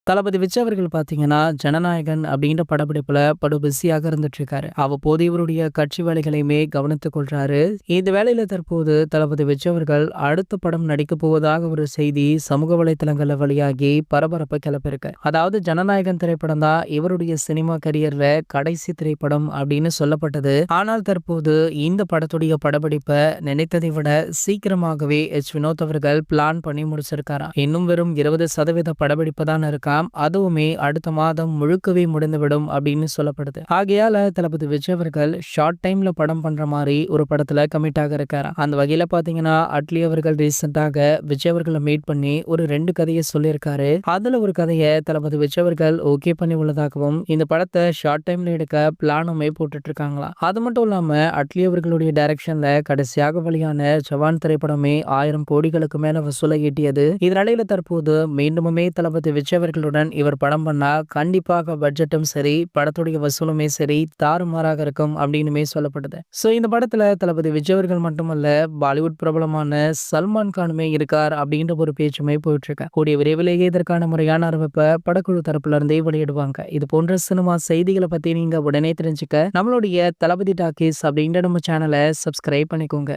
தளபதி விஜய் அவர்கள் பார்த்தீங்கன்னா, ஜனநாயகன் அப்படின்ற படப்பிடிப்புல படு பிஸியாக இருந்துட்டு இருக்காரு. அவ்வப்போது இவருடைய கட்சி வேலைகளையுமே கவனித்துக் கொள்றாரு. இந்த வேளையில தற்போது தளபதி விஜய் அவர்கள் அடுத்த படம் நடிக்கப் போவதாக ஒரு செய்தி சமூக வலைதளங்கள்ல வெளியாகி பரபரப்பை கிளப்பியிருக்கு. அதாவது ஜனநாயகன் திரைப்படம் தான் இவருடைய சினிமா கரியர்ல கடைசி திரைப்படம் அப்படின்னு சொல்லப்பட்டது. ஆனால் தற்போது இந்த படத்துடைய படப்பிடிப்பை நினைத்ததை விட சீக்கிரமாகவே வினோத் அவர்கள் பிளான் பண்ணி முடிச்சிருக்காராம். இன்னும் வெறும் 20% படப்பிடிப்பு தான் இருக்கா. அதுவுமே அடுத்த மாதம் முழுக்கவே முடிந்துவிடும் அப்படின்னு சொல்லப்படுது. ஆகையால தளபதி விஜய் அவர்கள் ஷார்ட் டைம்ல படம் பண்ற மாதிரி ஒரு படத்துல கமிட் ஆக இருக்காரு. அந்த வகையில பாத்தீங்கன்னா அட்லி அவர்கள் ரீசெண்டாக விஜய் அவர்களை மீட் பண்ணி ஒரு 2 கதையை சொல்லியிருக்காரு. அதுல ஒரு கதையை தளபதி விஜய் அவர்கள் ஓகே பண்ணி உள்ளதாகவும் இந்த படத்தை ஷார்ட் டைம்ல எடுக்க பிளானுமே போட்டுட்டு இருக்காங்களா. அது மட்டும் இல்லாம அட்லி அவர்களுடைய டைரக்ஷன்ல கடைசியாக வெளியான ஜவான் திரைப்படமே 1000 கோடிகளுக்கு மேல வசூலை ஈட்டியது. இதனால தற்போது மீண்டுமே தளபதி விஜய் அவர்களுடன் இவர் படம் பண்ணா கண்டிப்பாக பட்ஜெட்டும் சரி படத்துடைய வசூலுமே சரி தாறுமாறாக இருக்கும் அப்படின்னுமே சொல்லப்படுது. சோ இந்த படத்துல தளபதி விஜய் அவர்கள் மட்டுமல்ல பாலிவுட் பிரபலமான சல்மான் கானுமே இருக்கார் அப்படின்ற ஒரு பேச்சுமே போயிட்டு இருக்கு. கூடிய விரைவிலேயே இதற்கான முறையான அறிவிப்பை படக்குழு தரப்புல இருந்தே வெளியிடுவாங்க. இது போன்ற சினிமா செய்திகளை பத்தி நீங்க உடனே தெரிஞ்சுக்க நம்மளுடைய தளபதி டாக்கீஸ் அப்படின்ற நம்ம சேனலை சப்ஸ்கிரைப் பண்ணிக்கோங்க.